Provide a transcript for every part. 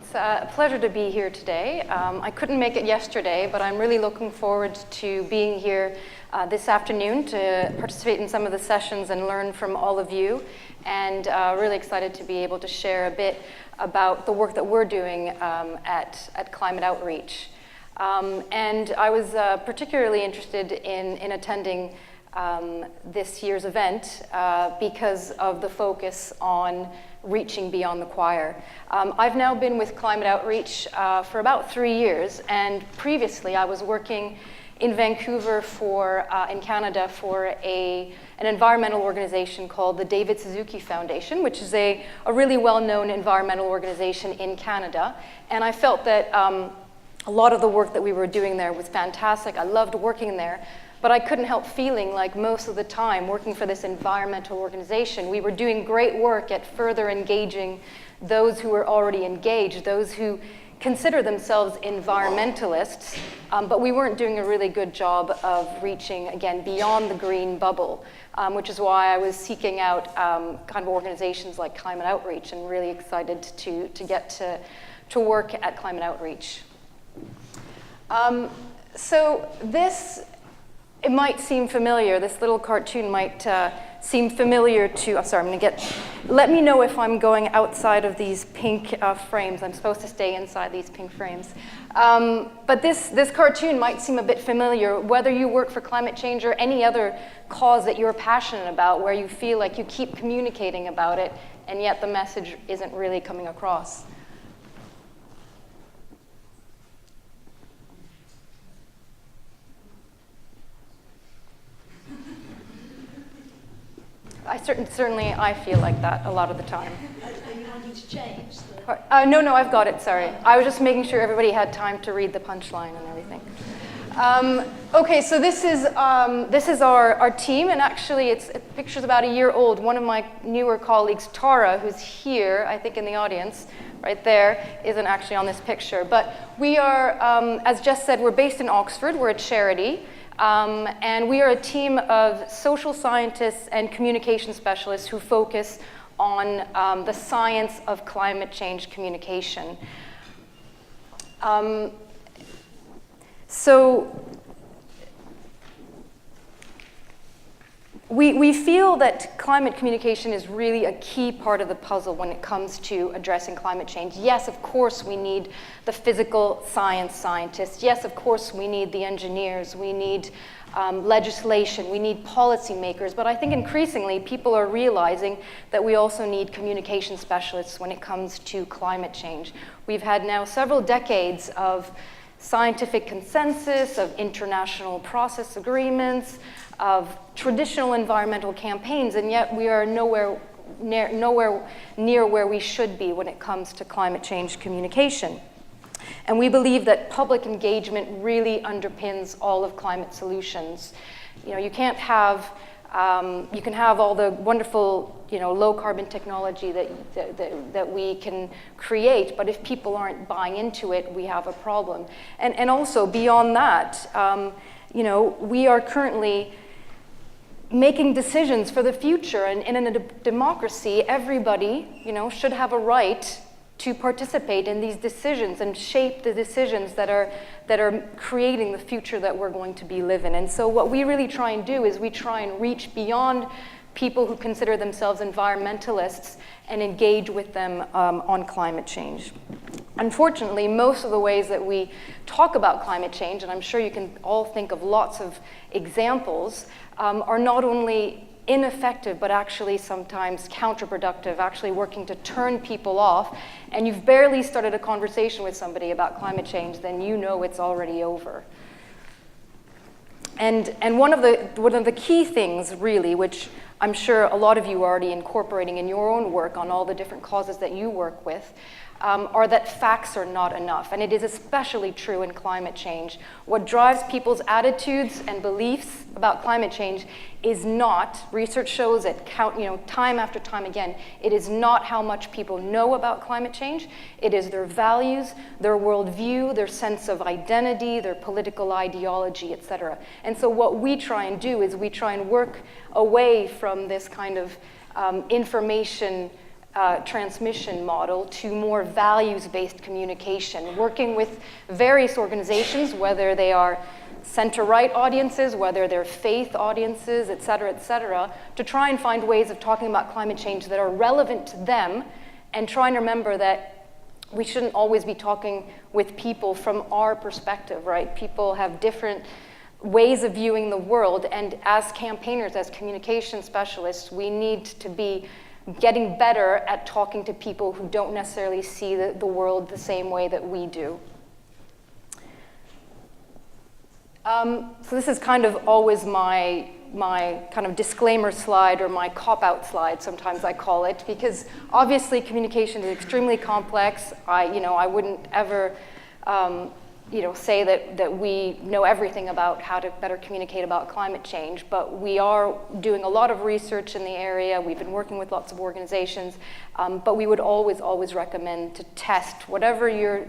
It's a pleasure to be here today. I couldn't make it yesterday, but I'm really looking forward to being here this afternoon to participate in some of the sessions and learn from all of you. And really excited to be able to share a bit about the work that we're doing at Climate Outreach. And I was particularly interested in attending this year's event because of the focus on reaching beyond the choir. I've now been with Climate Outreach for about 3 years, and previously I was working in Vancouver in Canada for an environmental organization called the David Suzuki Foundation, which is a really well-known environmental organization in Canada. And I felt that a lot of the work that we were doing there was fantastic. I loved working there. But I couldn't help feeling like most of the time working for this environmental organization, we were doing great work at further engaging those who were already engaged, those who consider themselves environmentalists, but we weren't doing a really good job of reaching, again, beyond the green bubble, which is why I was seeking out kind of organizations like Climate Outreach, and really excited to get to work at Climate Outreach. So this, it might seem familiar. This little cartoon might seem familiar to, I'm sorry, let me know if I'm going outside of these pink frames. I'm supposed to stay inside these pink frames. But this cartoon might seem a bit familiar, whether you work for climate change or any other cause that you're passionate about, where you feel like you keep communicating about it, and yet the message isn't really coming across. Certainly I feel like that a lot of the time. Are you wanting to change? No, I've got it, sorry. I was just making sure everybody had time to read the punchline and everything. Okay, so this is our team, and actually the picture's about a year old. One of my newer colleagues, Tara, who's here, I think in the audience, right there, isn't actually on this picture. But we are, as Jess said, we're based in Oxford. We're a charity. And we are a team of social scientists and communication specialists who focus on the science of climate change communication. So we feel that climate communication is really a key part of the puzzle when it comes to addressing climate change. Yes, of course, we need the physical scientists. Yes, of course, we need the engineers. We need legislation. We need policymakers. But I think increasingly people are realizing that we also need communication specialists when it comes to climate change. We've had now several decades of scientific consensus, of international process agreements, of traditional environmental campaigns, and yet we are nowhere near where we should be when it comes to climate change communication. And we believe that public engagement really underpins all of climate solutions. You know, you can't have, you can have all the wonderful, low carbon technology that we can create, but if people aren't buying into it, we have a problem. And also beyond that, we are currently making decisions for the future, and in a democracy, everybody, should have a right to participate in these decisions and shape the decisions that are creating the future that we're going to be living. And so what we really try and do is we try and reach beyond people who consider themselves environmentalists and engage with them on climate change. Unfortunately, most of the ways that we talk about climate change, and I'm sure you can all think of lots of examples, are not only ineffective, but actually sometimes counterproductive, actually working to turn people off. And you've barely started a conversation with somebody about climate change, then you know it's already over. And one of the key things, really, which I'm sure a lot of you are already incorporating in your own work on all the different causes that you work with, are that facts are not enough. And it is especially true in climate change. What drives people's attitudes and beliefs about climate change is not, research shows it, time after time again, it is not how much people know about climate change. It is their values, their worldview, their sense of identity, their political ideology, etc. And so what we try and do is we try and work away from this kind of information transmission model to more values-based communication, working with various organizations, whether they are center-right audiences, whether they're faith audiences, et cetera, to try and find ways of talking about climate change that are relevant to them, and trying to remember that we shouldn't always be talking with people from our perspective, right? People have different ways of viewing the world, and as campaigners, as communication specialists, we need to be getting better at talking to people who don't necessarily see the world the same way that we do. So this is kind of always my kind of disclaimer slide, or my cop-out slide, sometimes I call it, because obviously communication is extremely complex. I wouldn't ever say that we know everything about how to better communicate about climate change, but we are doing a lot of research in the area. We've been working with lots of organizations, but we would always recommend to test whatever your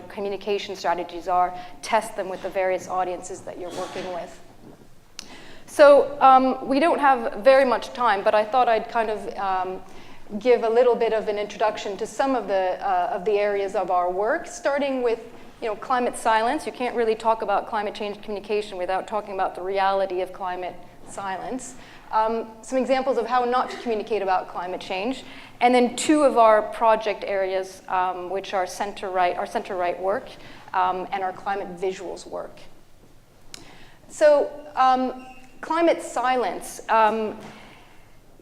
communication strategies are, test them with the various audiences that you're working with. So we don't have very much time, but I thought I'd kind of give a little bit of an introduction to some of the areas of our work, starting with climate silence. You can't really talk about climate change communication without talking about the reality of climate silence. Some examples of how not to communicate about climate change, and then two of our project areas, which are center-right work and our climate visuals work. So climate silence.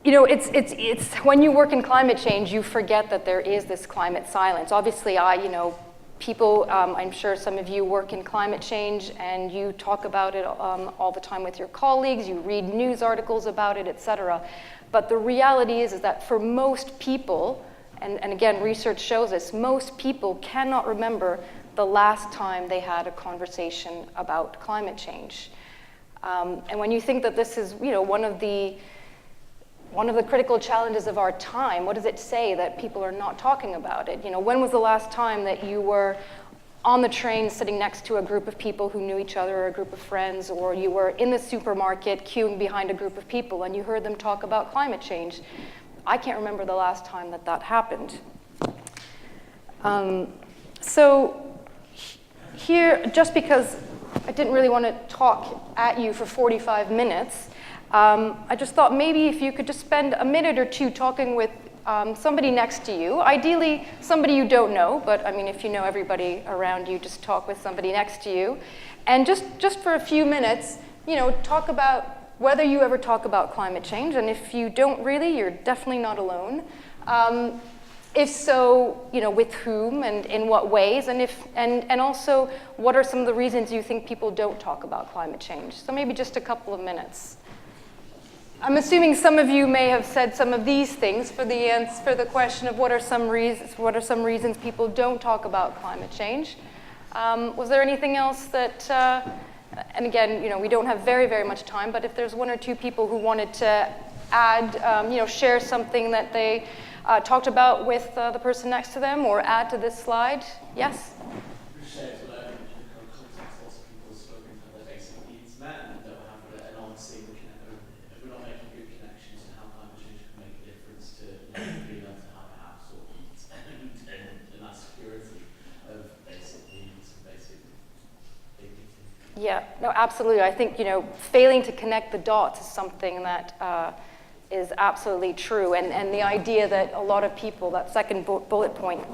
It's when you work in climate change, you forget that there is this climate silence. Obviously, people, I'm sure some of you work in climate change and you talk about it all the time with your colleagues, you read news articles about it, et cetera. But the reality is that for most people, and again, research shows this, most people cannot remember the last time they had a conversation about climate change. And when you think that this is, one of the critical challenges of our time, what does it say that people are not talking about it? When was the last time that you were on the train sitting next to a group of people who knew each other, or a group of friends, or you were in the supermarket queuing behind a group of people and you heard them talk about climate change? I can't remember the last time that happened. So here, just because I didn't really want to talk at you for 45 minutes, I just thought maybe if you could just spend a minute or two talking with somebody next to you, ideally somebody you don't know, but I mean, if you know everybody around you, just talk with somebody next to you, and just for a few minutes, talk about whether you ever talk about climate change, and if you don't really, you're definitely not alone. If so, with whom and in what ways, and also what are some of the reasons you think people don't talk about climate change? So maybe just a couple of minutes. I'm assuming some of you may have said some of these things for the question of what are some reasons people don't talk about climate change. Was there anything else that? And again, we don't have very, very much time. But if there's one or two people who wanted to add, share something that they talked about with the person next to them, or add to this slide, yes. Yeah, no, absolutely. I think, failing to connect the dots is something that is absolutely true. And the idea that a lot of people, that second bullet point,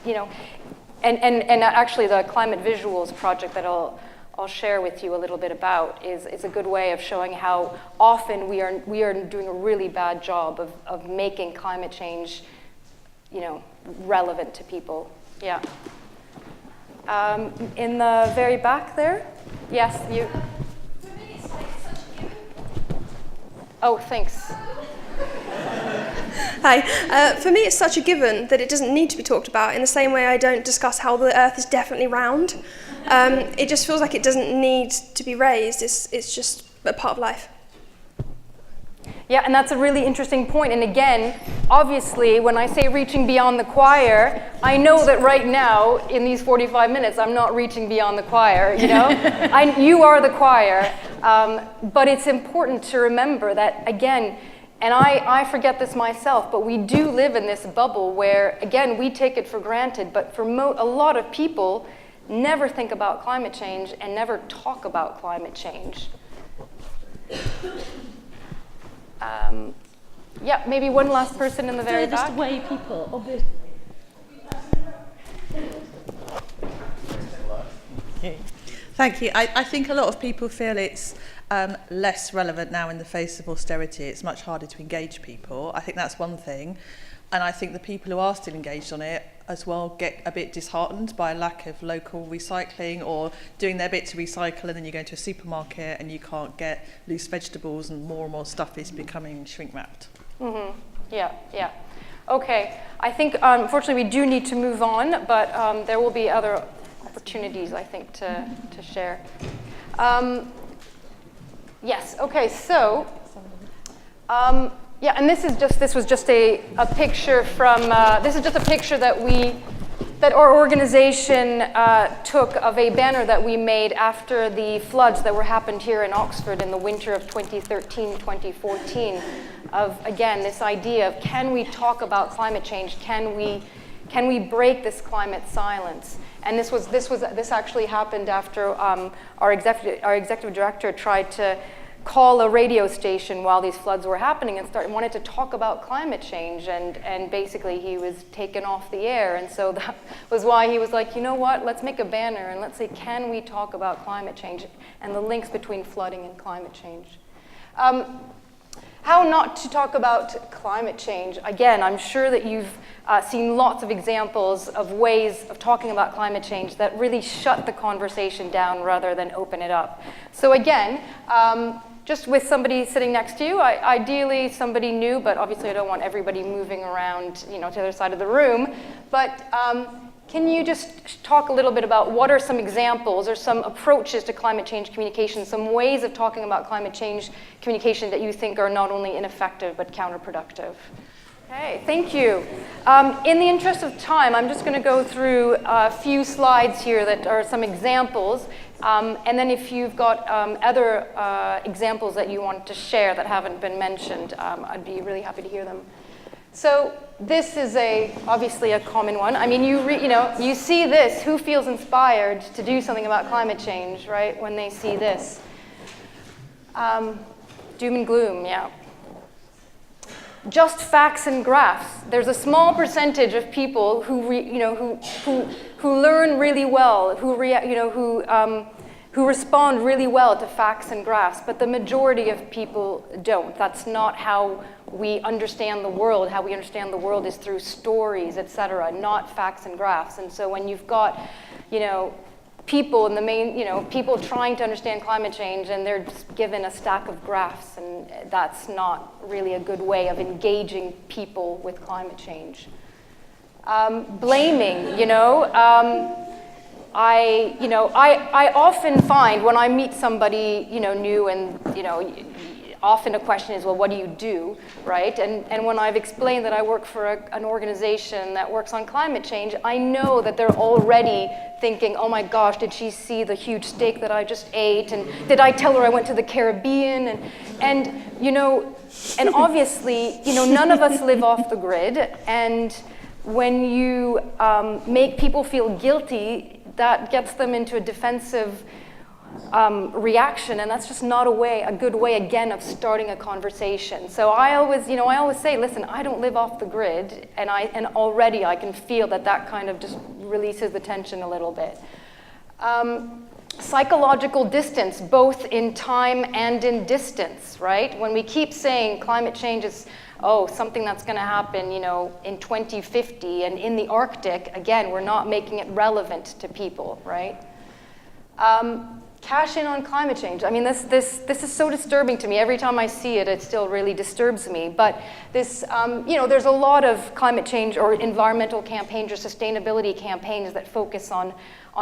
and actually the climate visuals project that I'll share with you a little bit about is a good way of showing how often we are doing a really bad job of making climate change, relevant to people. Yeah. In the very back there. Yes, you. For me, it's like such a given. Oh, thanks. Hi. For me, it's such a given that it doesn't need to be talked about, in the same way I don't discuss how the Earth is definitely round. It just feels like it doesn't need to be raised. It's just a part of life. Yeah, and that's a really interesting point. And again, obviously, when I say reaching beyond the choir, I know that right now, in these 45 minutes, I'm not reaching beyond the choir, You are the choir. But it's important to remember that, again, And I forget this myself, but we do live in this bubble where, again, we take it for granted, but for a lot of people, never think about climate change and never talk about climate change. Yeah, maybe one last person in the very back. Furthest away people, obviously. Thank you. I think a lot of people feel it's less relevant now in the face of austerity. It's much harder to engage people. I think that's one thing. And I think the people who are still engaged on it as well get a bit disheartened by a lack of local recycling or doing their bit to recycle, and then you go into a supermarket and you can't get loose vegetables and more stuff is becoming shrink wrapped. Mm-hmm. Yeah, yeah. Okay, I think unfortunately we do need to move on, but there will be other opportunities, I think, to share. Yes, okay, so, yeah, and this was just a picture from, this is just a picture that our organization took of a banner that we made after the floods that happened here in Oxford in the winter of 2013-2014, of, again, this idea of, can we talk about climate change? Can we break this climate silence? And this actually happened after our executive director tried to call a radio station while these floods were happening and wanted to talk about climate change, and basically he was taken off the air. And so that was why he was like, you know what, let's make a banner and let's say, can we talk about climate change and the links between flooding and climate change? How not to talk about climate change? Again, I'm sure that you've seen lots of examples of ways of talking about climate change that really shut the conversation down rather than open it up. So again, just with somebody sitting next to you, ideally somebody new, but obviously I don't want everybody moving around, to the other side of the room. But can you just talk a little bit about what are some examples or some approaches to climate change communication, some ways of talking about climate change communication that you think are not only ineffective but counterproductive? Okay, thank you. In the interest of time, I'm just going to go through a few slides here that are some examples, and then if you've got other examples that you want to share that haven't been mentioned, I'd be really happy to hear them. So this is obviously a common one. I mean, you see this. Who feels inspired to do something about climate change, right? When they see this, doom and gloom, yeah. Just facts and graphs. There's a small percentage of people who learn really well, who respond really well to facts and graphs, but the majority of people don't. That's not how we understand the world. How we understand the world is through stories, etc., not facts and graphs. And so when you've got, people in the main, people trying to understand climate change and they're just given a stack of graphs, and that's not really a good way of engaging people with climate change. Blaming, I often find when I meet somebody, new and, often a question is, well, what do you do, right? And when I've explained that I work for an organization that works on climate change, I know that they're already thinking, oh my gosh, did she see the huge steak that I just ate? And did I tell her I went to the Caribbean? And obviously, none of us live off the grid. And when you make people feel guilty, that gets them into a defensive reaction, and that's just not a good way, again, of starting a conversation. So I always say, listen, I don't live off the grid, and already I can feel that kind of just releases the tension a little bit. Psychological distance, both in time and in distance, right? When we keep saying climate change is something that's going to happen, in 2050, and in the Arctic, again, we're not making it relevant to people, right? Cash in on climate change. I mean, this is so disturbing to me. Every time I see it, it still really disturbs me. But this, there's a lot of climate change or environmental campaigns or sustainability campaigns that focus on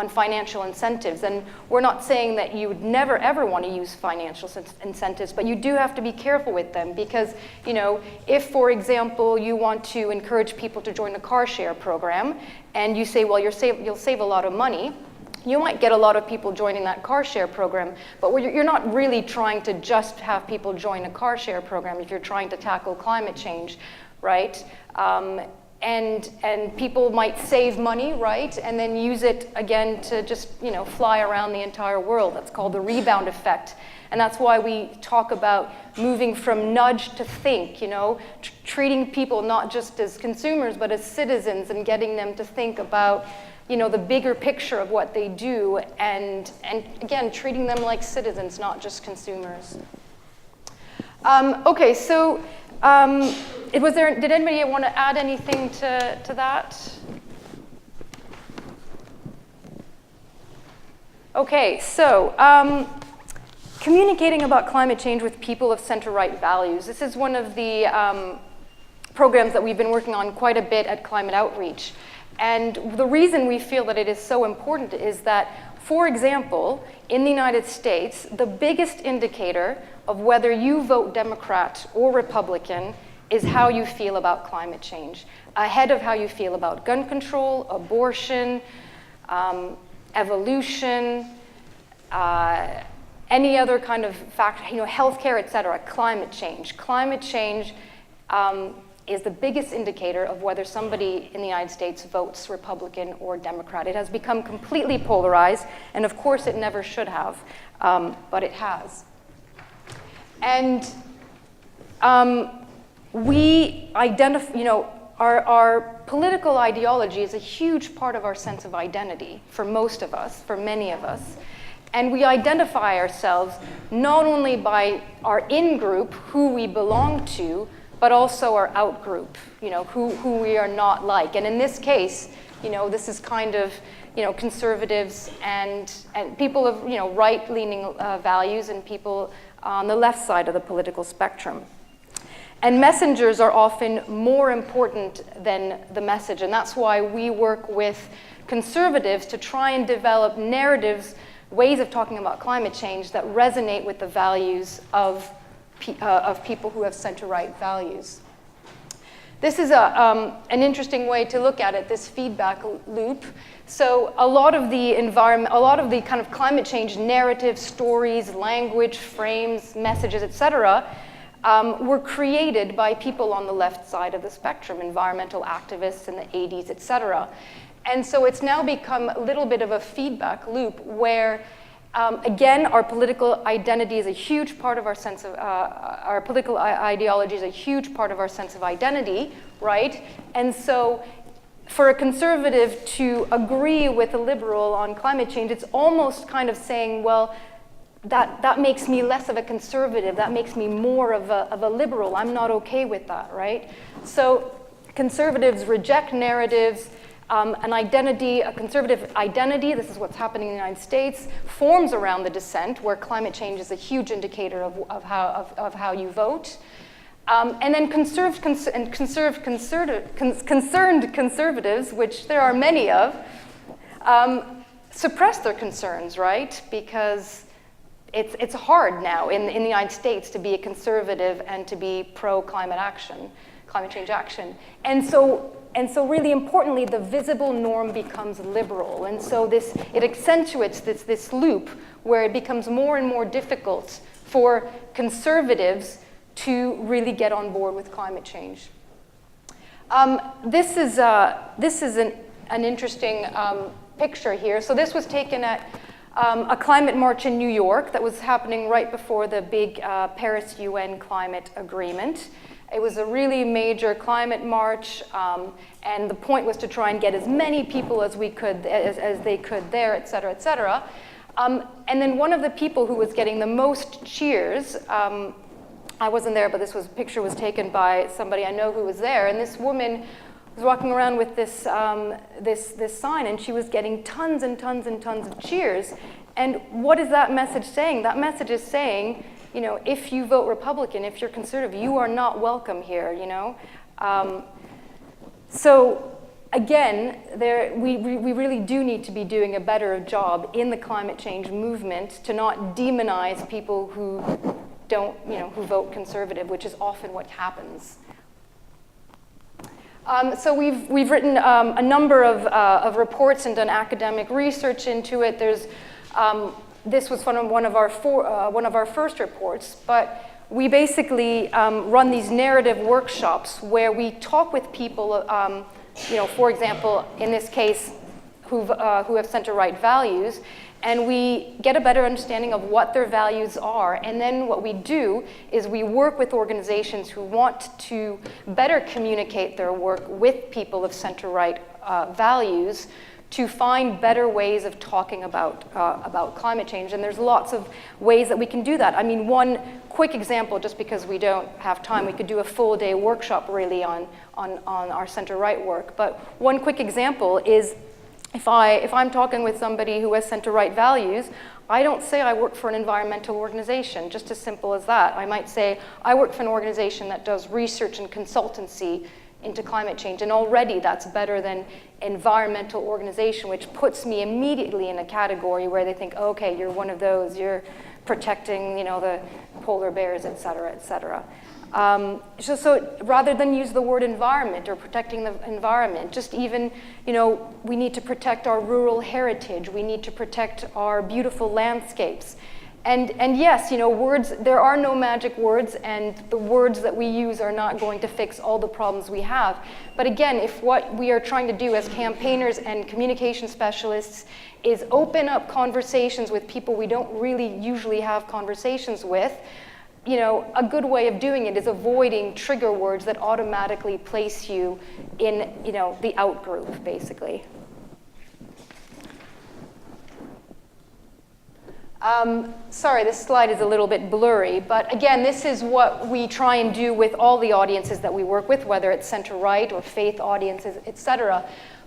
financial incentives. And we're not saying that you would never, ever want to use financial incentives, but you do have to be careful with them because, if, for example, you want to encourage people to join the car share program and you say, well, you'll save a lot of money, you might get a lot of people joining that car share program, but you're not really trying to just have people join a car share program if you're trying to tackle climate change, right? And people might save money, right? And then use it again to just, fly around the entire world. That's called the rebound effect. And that's why we talk about moving from nudge to think, treating people not just as consumers, but as citizens, and getting them to think about, the bigger picture of what they do, and again, treating them like citizens, not just consumers. Okay, so did anybody want to add anything to that? Okay, so communicating about climate change with people of center-right values. This is one of the programs that we've been working on quite a bit at Climate Outreach. And the reason we feel that it is so important is that, for example, in the United States, the biggest indicator of whether you vote Democrat or Republican is how you feel about climate change, ahead of how you feel about gun control, abortion, evolution, any other kind of factor, healthcare, et cetera. Climate change. Climate change is the biggest indicator of whether somebody in the United States votes Republican or Democrat. It has become completely polarized, and of course it never should have, but it has. And we identify, our political ideology is a huge part of our sense of identity for most of us, for many of us. And we identify ourselves not only by our in-group, who we belong to, but also our out-group, who we are not like. And in this case, this is kind of, conservatives and people of, right-leaning values, and people on the left side of the political spectrum. And messengers are often more important than the message, and that's why we work with conservatives to try and develop narratives, ways of talking about climate change that resonate with the values of people who have center-right values. This is an interesting way to look at it, this feedback loop. So a lot of the kind of climate change narratives, stories, language, frames, messages, etc., were created by people on the left side of the spectrum, environmental activists in the 80s, etc. And so it's now become a little bit of a feedback loop where, again, our political identity is a huge part of our sense of, our political ideology is a huge part of our sense of identity, right? And so for a conservative to agree with a liberal on climate change, it's almost kind of saying, well, that makes me less of a conservative, that makes me more of a liberal. I'm not okay with that, right? So conservatives reject narratives. A conservative identity, this is what's happening in the United States, forms around the dissent, where climate change is a huge indicator of how you vote. And then concerned conservatives, which there are many of, suppress their concerns, right? Because it's hard now in the United States to be a conservative and to be pro-climate change action. And so really importantly, the visible norm becomes liberal. And so it accentuates this loop where it becomes more and more difficult for conservatives to really get on board with climate change. This is an interesting picture here. So this was taken at a climate march in New York that was happening right before the big Paris UN climate agreement. It was a really major climate march, and the point was to try and get as many people as we could, as they could there, et cetera, et cetera. And then one of the people who was getting the most cheers, I wasn't there, but picture was taken by somebody I know who was there, and this woman was walking around with this sign, and she was getting tons and tons and tons of cheers. And what is that message saying? That message is saying, if you vote Republican, if you're conservative, you are not welcome here, So again, we really do need to be doing a better job in the climate change movement to not demonize people who who vote conservative, which is often what happens. So we've written a number of reports and done academic research into it. This was one of our first reports, but we basically run these narrative workshops where we talk with people, for example, in this case, who have center-right values, and we get a better understanding of what their values are. And then what we do is we work with organizations who want to better communicate their work with people of center-right values to find better ways of talking about climate change. And there's lots of ways that we can do that. I mean, one quick example, just because we don't have time, we could do a full day workshop really on our center-right work. But one quick example is if I'm talking with somebody who has center-right values, I don't say I work for an environmental organization, just as simple as that. I might say I work for an organization that does research and consultancy into climate change, and already that's better than environmental organization, which puts me immediately in a category where they think, oh, okay, you're one of those, you're protecting, the polar bears, et cetera, et cetera. So rather than use the word environment or protecting the environment, just even, we need to protect our rural heritage, we need to protect our beautiful landscapes. And yes, words, there are no magic words, and the words that we use are not going to fix all the problems we have. But again, if what we are trying to do as campaigners and communication specialists is open up conversations with people we don't really usually have conversations with, a good way of doing it is avoiding trigger words that automatically place you in, the out group, basically. Sorry, this slide is a little bit blurry, but again, this is what we try and do with all the audiences that we work with, whether it's center-right or faith audiences, et cetera.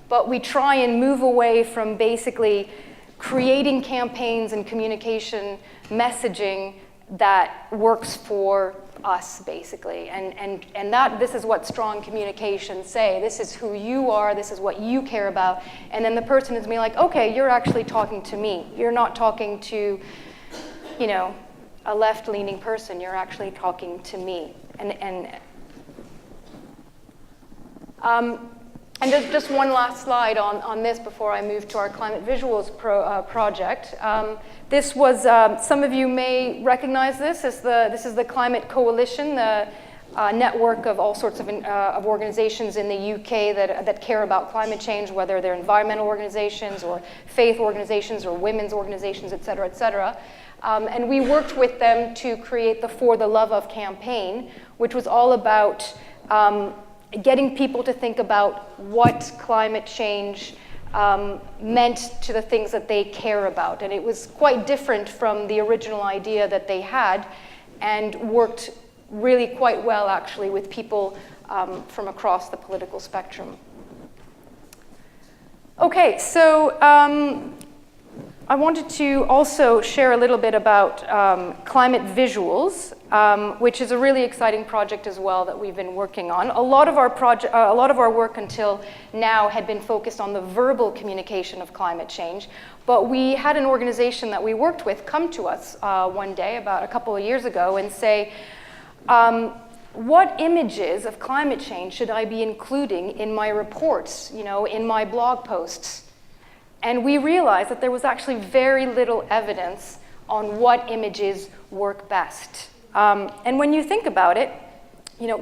But we try and move away from basically creating campaigns and communication messaging that works for us, basically. And this is what strong communications say. This is who you are, this is what you care about. And then the person is being like, okay, you're actually talking to me. You're not talking to, a left-leaning person. You're actually talking to me. And just one last slide on this before I move to our climate visuals project. This was, some of you may recognize this. This is the Climate Coalition, the network of all sorts of organizations in the UK that care about climate change, whether they're environmental organizations or faith organizations or women's organizations, et cetera, et cetera. And we worked with them to create the For the Love Of campaign, which was all about getting people to think about what climate change meant to the things that they care about. And it was quite different from the original idea that they had, and worked really quite well, actually, with people from across the political spectrum. Okay, so I wanted to also share a little bit about climate visuals, which is a really exciting project as well that we've been working on. A lot of our work until now had been focused on the verbal communication of climate change, but we had an organization that we worked with come to us one day about a couple of years ago and say, what images of climate change should I be including in my reports, in my blog posts? And we realized that there was actually very little evidence on what images work best. And when you think about it,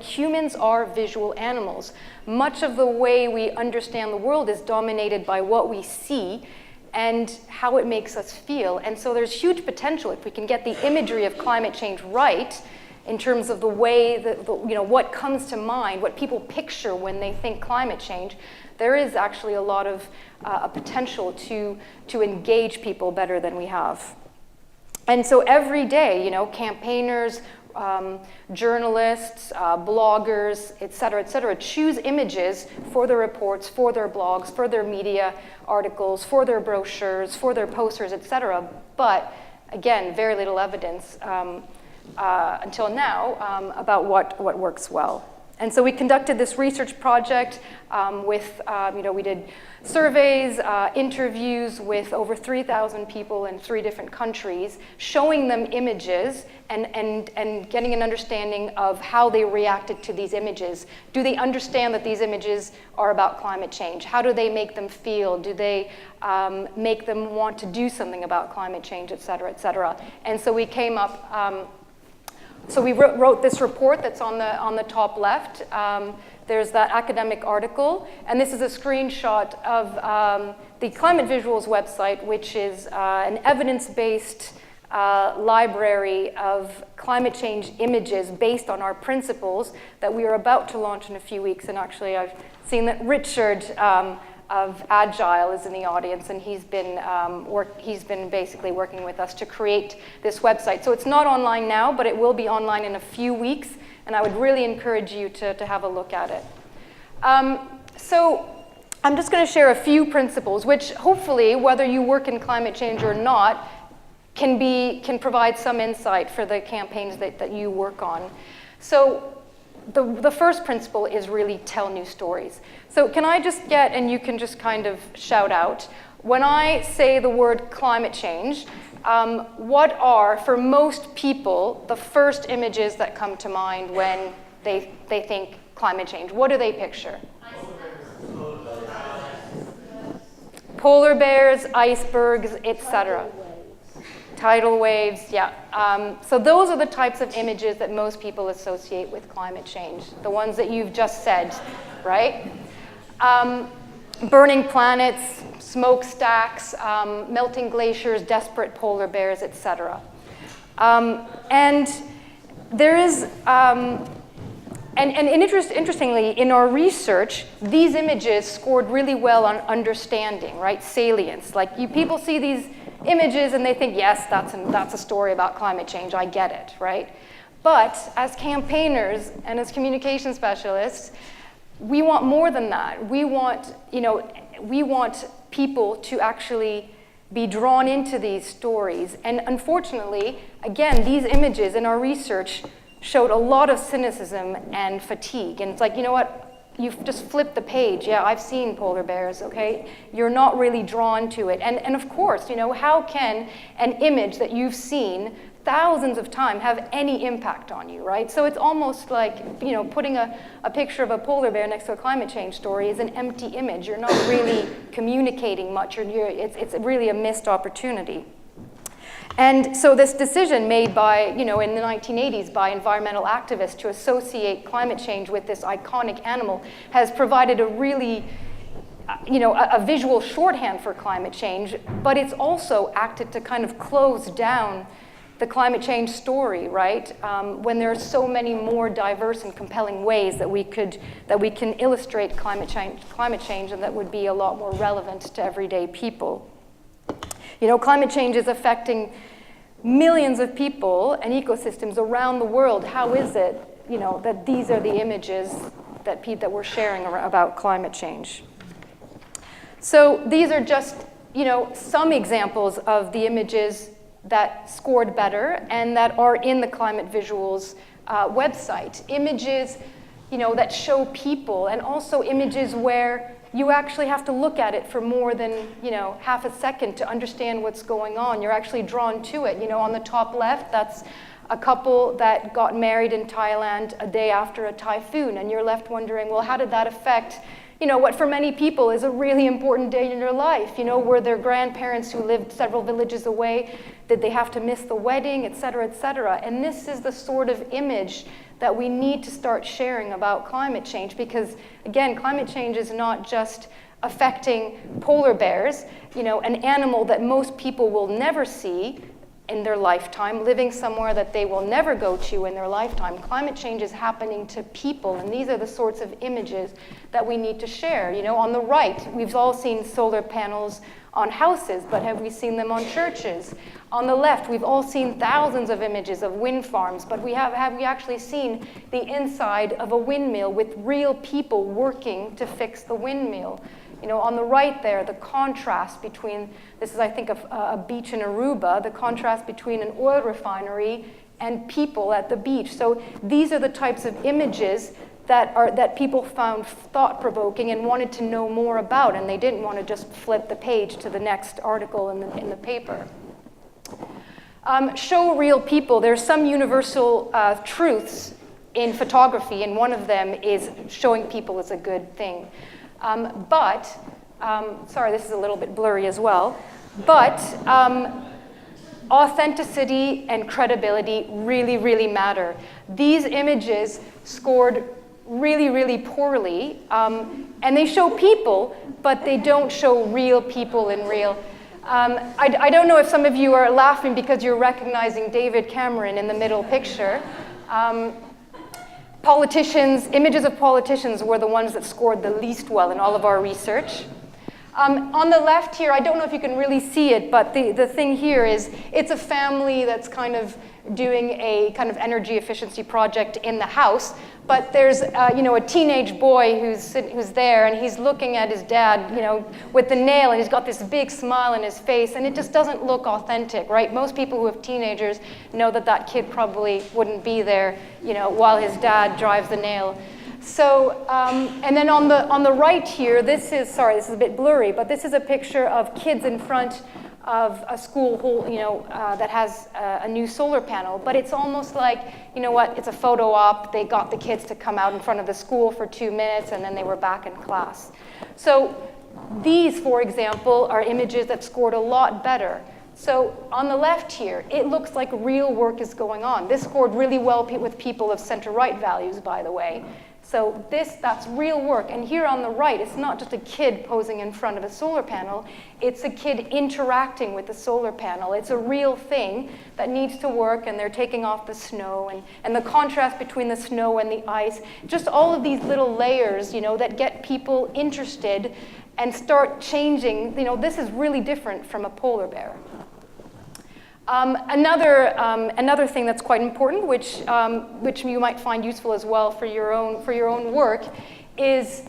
humans are visual animals. Much of the way we understand the world is dominated by what we see and how it makes us feel. And so there's huge potential if we can get the imagery of climate change right in terms of the way that, what comes to mind, what people picture when they think climate change. There is actually a lot of a potential to engage people better than we have. And so every day, campaigners, journalists, bloggers, et cetera, choose images for their reports, for their blogs, for their media articles, for their brochures, for their posters, et cetera. But again, very little evidence until now about what works well. And so we conducted this research project with, we did surveys, interviews with over 3,000 people in 3 different countries, showing them images and getting an understanding of how they reacted to these images. Do they understand that these images are about climate change? How do they make them feel? Do they make them want to do something about climate change, et cetera, et cetera? And so we came up, so we wrote this report that's on the top left. There's that academic article, and this is a screenshot of the Climate Visuals website, which is an evidence-based library of climate change images based on our principles that we are about to launch in a few weeks. And actually, I've seen that Richard of Agile is in the audience, and he's been basically working with us to create this website. So it's not online now, but it will be online in a few weeks, and I would really encourage you to have a look at it. So I'm just going to share a few principles, which hopefully, whether you work in climate change or not, can provide some insight for the campaigns that you work on. So the first principle is really tell new stories. So can I just get, and you can just kind of shout out, when I say the word climate change, what are, for most people, the first images that come to mind when they think climate change? What do they picture? Polar bears, icebergs, etc. Tidal waves, yeah. So those are the types of images that most people associate with climate change, the ones that you've just said, right? Burning planets, smokestacks, melting glaciers, desperate polar bears, etc. And there is, interestingly, in our research, these images scored really well on understanding, right? Salience. Like people see these images and they think, yes, that's a story about climate change, I get it, right? But as campaigners and as communication specialists, we want more than that. We want people to actually be drawn into these stories. And unfortunately, again, these images in our research showed a lot of cynicism and fatigue. And it's like, you know what? You've just flipped the page. Yeah, I've seen polar bears, okay? You're not really drawn to it. And of course, how can an image that you've seen thousands of times have any impact on you, right? So it's almost like, putting a picture of a polar bear next to a climate change story is an empty image. You're not really communicating much. It's really a missed opportunity. And so this decision made by, in the 1980s by environmental activists to associate climate change with this iconic animal has provided a really, a visual shorthand for climate change, but it's also acted to kind of close down the climate change story, right? When there are so many more diverse and compelling ways that we can illustrate climate change, and that would be a lot more relevant to everyday people. Climate change is affecting millions of people and ecosystems around the world. How is it, that these are the images that we're sharing about climate change? So these are just, some examples of the images that scored better and that are in the Climate Visuals website. Images, that show people, and also images where you actually have to look at it for more than, half a second to understand what's going on. You're actually drawn to it. On the top left, that's a couple that got married in Thailand a day after a typhoon, and you're left wondering, well, how did that affect, what for many people is a really important day in their life? Were their grandparents who lived several villages away, did they have to miss the wedding, et cetera, et cetera? And this is the sort of image that we need to start sharing about climate change, because again, climate change is not just affecting polar bears, an animal that most people will never see in their lifetime, living somewhere that they will never go to in their lifetime. Climate change is happening to people, and these are the sorts of images that we need to share. On the right, we've all seen solar panels on houses, but have we seen them on churches? On the left, we've all seen thousands of images of wind farms, but have we actually seen the inside of a windmill with real people working to fix the windmill? On the right there, the contrast between, this is I think a beach in Aruba, the contrast between an oil refinery and people at the beach. So these are the types of images that people found thought-provoking and wanted to know more about, and they didn't want to just flip the page to the next article in the paper. Show real people. There's some universal truths in photography, and one of them is showing people is a good thing. Sorry, this is a little bit blurry as well, but authenticity and credibility really, really matter. These images scored really, really poorly, and they show people, but they don't show real people in real. I don't know if some of you are laughing because you're recognizing David Cameron in the middle picture. Politicians, images of politicians were the ones that scored the least well in all of our research. On the left here, I don't know if you can really see it, but the thing here is it's a family that's kind of doing a kind of energy efficiency project in the house, but there's a teenage boy who's there, and he's looking at his dad, with the nail, and he's got this big smile on his face, and it just doesn't look authentic, right? Most people who have teenagers know that kid probably wouldn't be there, while his dad drives the nail. So, and then on the right here, this is a bit blurry, but this is a picture of kids in front of a school hall, that has a new solar panel. But it's almost like, it's a photo op. They got the kids to come out in front of the school for 2 minutes, and then they were back in class. So these, for example, are images that scored a lot better. So on the left here, it looks like real work is going on. This scored really well with people of center-right values, by the way. So that's real work. And here on the right, it's not just a kid posing in front of a solar panel. It's a kid interacting with the solar panel. It's a real thing that needs to work, and they're taking off the snow, and the contrast between the snow and the ice. Just all of these little layers, that get people interested and start changing. This is really different from a polar bear. Another thing that's quite important, which you might find useful as well for your own work, is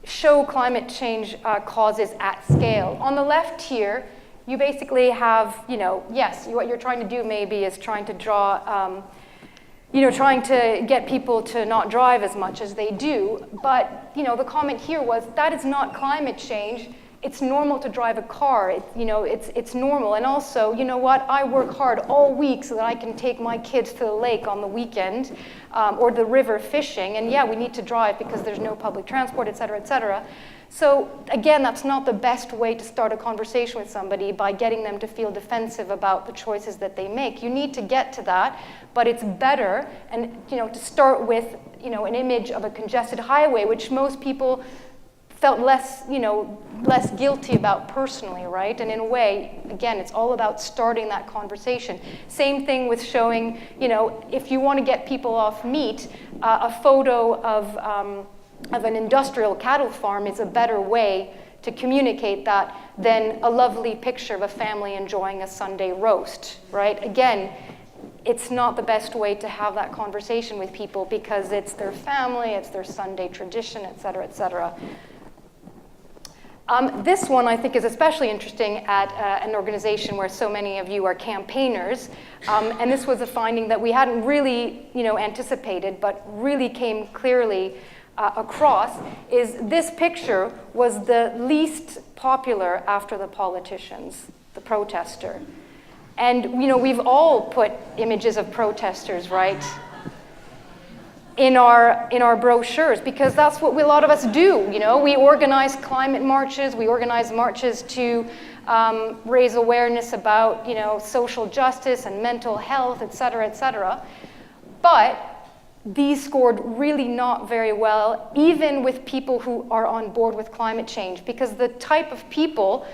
show climate change causes at scale. On the left here, you basically have, what you're trying to do maybe is trying to draw, trying to get people to not drive as much as they do. But the comment here was that is not climate change. It's normal to drive a car. It's normal. And also, I work hard all week so that I can take my kids to the lake on the weekend or the river fishing. And yeah, we need to drive because there's no public transport, et cetera, et cetera. So again, that's not the best way to start a conversation with somebody by getting them to feel defensive about the choices that they make. You need to get to that, but it's better to start with an image of a congested highway, which most people felt less guilty about personally, right? And in a way, again, it's all about starting that conversation. Same thing with showing, if you want to get people off meat, a photo of an industrial cattle farm is a better way to communicate that than a lovely picture of a family enjoying a Sunday roast, right? Again, it's not the best way to have that conversation with people because it's their family, it's their Sunday tradition, et cetera, et cetera. This one I think is especially interesting at an organization where so many of you are campaigners, and this was a finding that we hadn't really anticipated but really came clearly across, is this picture was the least popular after the politicians, the protester. And we've all put images of protesters, right, in our brochures, because that's what a lot of us do. We organize climate marches, we organize marches to raise awareness about social justice and mental health, et cetera, but these scored really not very well, even with people who are on board with climate change, because the type of people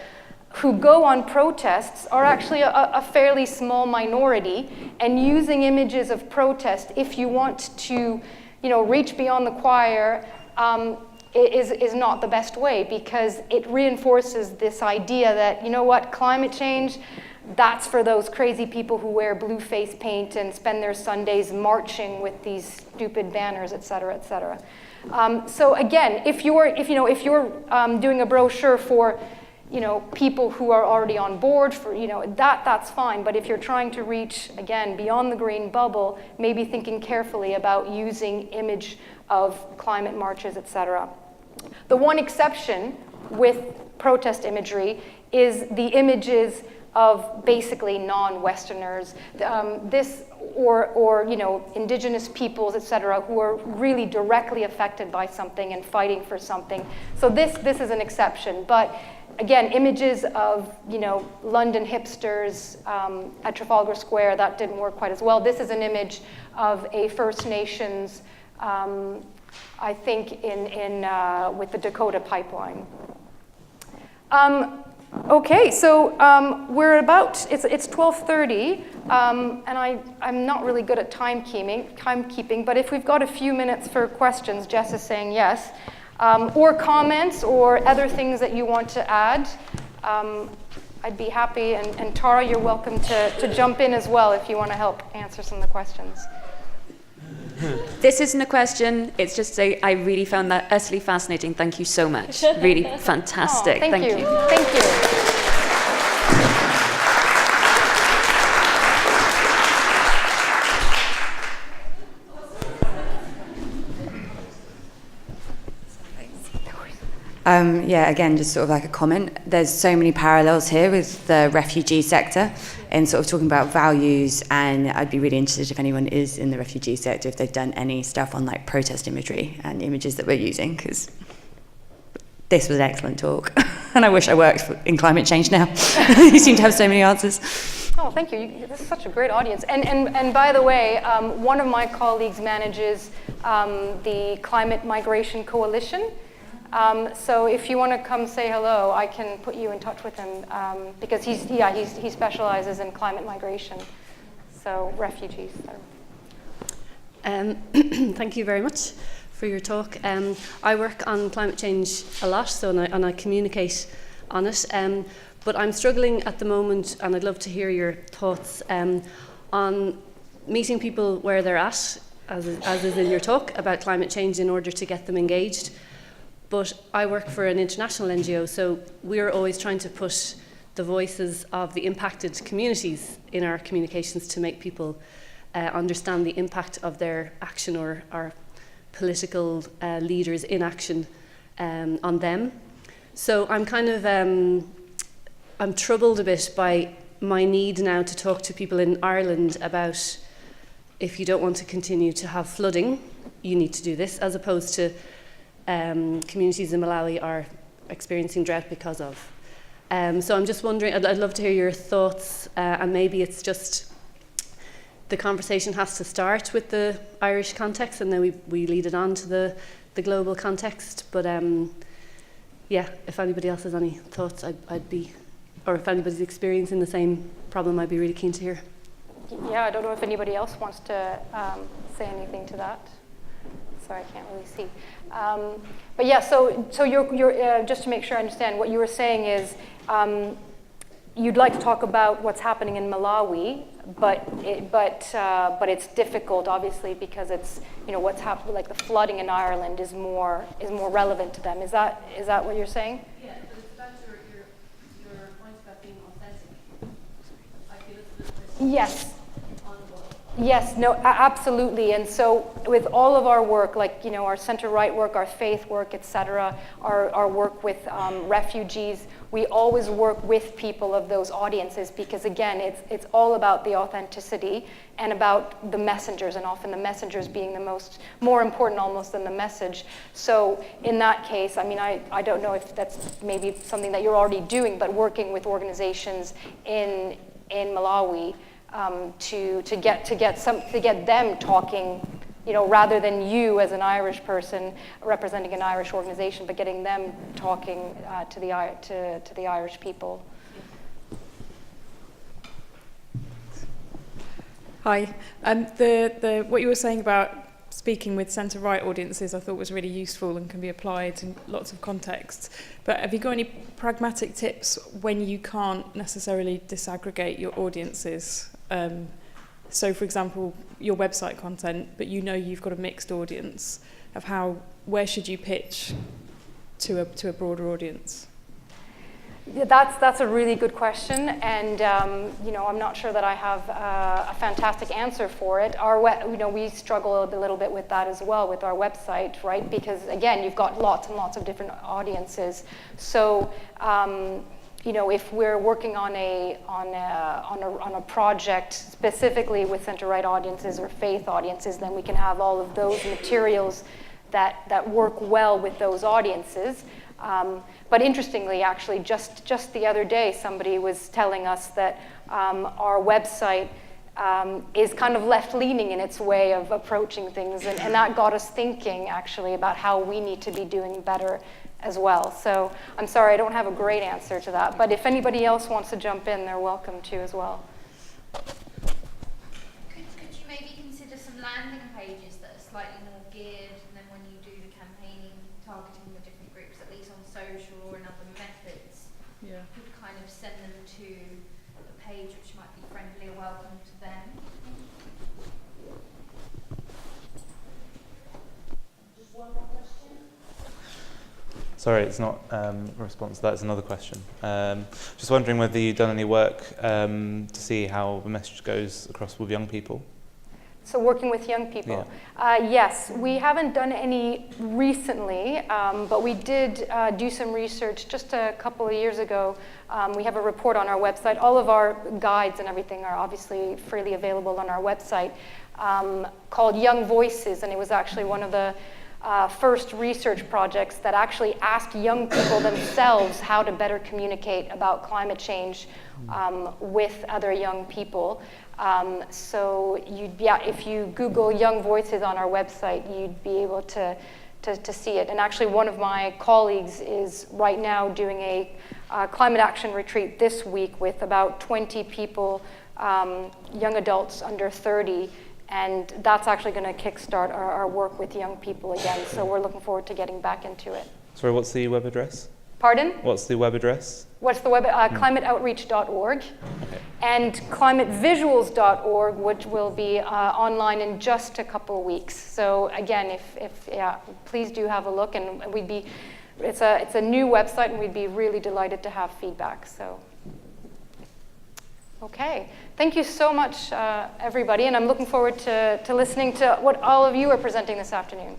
who go on protests are actually a fairly small minority, and using images of protest, if you want to reach beyond the choir, is not the best way, because it reinforces this idea that, climate change, that's for those crazy people who wear blue face paint and spend their Sundays marching with these stupid banners, et cetera, et cetera. So again, if you're doing a brochure for people who are already on board for, that's fine. But if you're trying to reach, again, beyond the green bubble, maybe thinking carefully about using image of climate marches, etc. The one exception with protest imagery is the images of basically non-Westerners, or indigenous peoples, etc., who are really directly affected by something and fighting for something. So this is an exception. But again, images of London hipsters at Trafalgar Square, that didn't work quite as well. This is an image of a First Nations, I think, with the Dakota pipeline. Okay, so we're it's 12:30, and I'm not really good at timekeeping, but if we've got a few minutes for questions, Jess is saying yes, or comments or other things that you want to add, I'd be happy, and Tara, you're welcome to jump in as well if you want to help answer some of the questions. This isn't a question, it's just I really found that utterly fascinating. Thank you so much. Really fantastic. Oh, thank you. Thank you. Yeah, again, just sort of like a comment. There's so many parallels here with the refugee sector and sort of talking about values, and I'd be really interested if anyone is in the refugee sector, if they've done any stuff on like protest imagery and images that we're using, because this was an excellent talk. And I wish I worked in climate change now. You seem to have so many answers. Oh, thank you. This is such a great audience. And by the way, one of my colleagues manages the Climate Migration Coalition. So if you want to come say hello, I can put you in touch with him because he specializes in climate migration, so refugees. Thank you very much for your talk. I work on climate change a lot, and I communicate on it. But I'm struggling at the moment, and I'd love to hear your thoughts on meeting people where they're at, as is in your talk, about climate change in order to get them engaged. But I work for an international NGO, so we're always trying to push the voices of the impacted communities in our communications to make people understand the impact of their action or our political leaders' inaction on them. So I'm kind of I'm troubled a bit by my need now to talk to people in Ireland about, if you don't want to continue to have flooding, you need to do this, as opposed to communities in Malawi are experiencing drought because of. So I'm just wondering, I'd love to hear your thoughts, and maybe it's just the conversation has to start with the Irish context, and then we lead it on to the global context. But yeah, if anybody else has any thoughts, I'd be, or if anybody's experiencing the same problem, I'd be really keen to hear. Yeah, I don't know if anybody else wants to say anything to that. Sorry, I can't really see. But yeah, so you're just to make sure I understand, what you were saying is you'd like to talk about what's happening in Malawi, but it's difficult, obviously, because it's what's happening, like the flooding in Ireland is more relevant to them. Is that what you're saying? Yeah, but it's about your point about being authentic. I feel it's a little bit. Yes. Yes, no, absolutely. And so with all of our work, like, our center-right work, our faith work, et cetera, our work with refugees, we always work with people of those audiences because, again, it's all about the authenticity and about the messengers, and often the messengers being more important almost than the message. So in that case, I mean, I don't know if that's maybe something that you're already doing, but working with organizations in Malawi, to get them talking, rather than you as an Irish person representing an Irish organization, but getting them talking to the Irish people. Hi. What you were saying about speaking with centre-right audiences I thought was really useful and can be applied in lots of contexts. But have you got any pragmatic tips when you can't necessarily disaggregate your audiences? So, for example, your website content, but you've got a mixed audience, where should you pitch to a broader audience? Yeah, that's a really good question, and I'm not sure that I have a fantastic answer for it. We struggle a little bit with that as well with our website, right? Because again, you've got lots and lots of different audiences. So, if we're working on a project specifically with center-right audiences or faith audiences, then we can have all of those materials that work well with those audiences. But interestingly, actually, just the other day, somebody was telling us that our website is kind of left-leaning in its way of approaching things, and that got us thinking, actually, about how we need to be doing better as well. So I'm sorry, I don't have a great answer to that, but if anybody else wants to jump in, they're welcome to as well. Could you maybe consider some landing pages that are slightly more geared, and then when you do the campaigning, targeting the different groups, at least on social or in other methods, you could kind of send them to a page which might be friendly or welcome to them? Just one more question. Sorry, it's not a response to that, it's another question. Just wondering whether you've done any work to see how the message goes across with young people. So working with young people. Yeah. Yes, we haven't done any recently, but we did do some research just a couple of years ago. We have a report on our website. All of our guides and everything are obviously freely available on our website, called Young Voices, and it was actually one of the first research projects that actually asked young people themselves how to better communicate about climate change with other young people. So if you Google Young Voices on our website, you'd be able to see it. And actually, one of my colleagues is right now doing a climate action retreat this week with about 20 people, young adults under 30. And that's actually going to kickstart our work with young people again. So we're looking forward to getting back into it. Sorry, what's the web address? Pardon? What's the web address? What's the web? Climateoutreach.org. Okay. And climatevisuals.org, which will be online in just a couple of weeks. So again, please do have a look. And it's a new website, and we'd be really delighted to have feedback. So. Okay, thank you so much, everybody, and I'm looking forward to listening to what all of you are presenting this afternoon.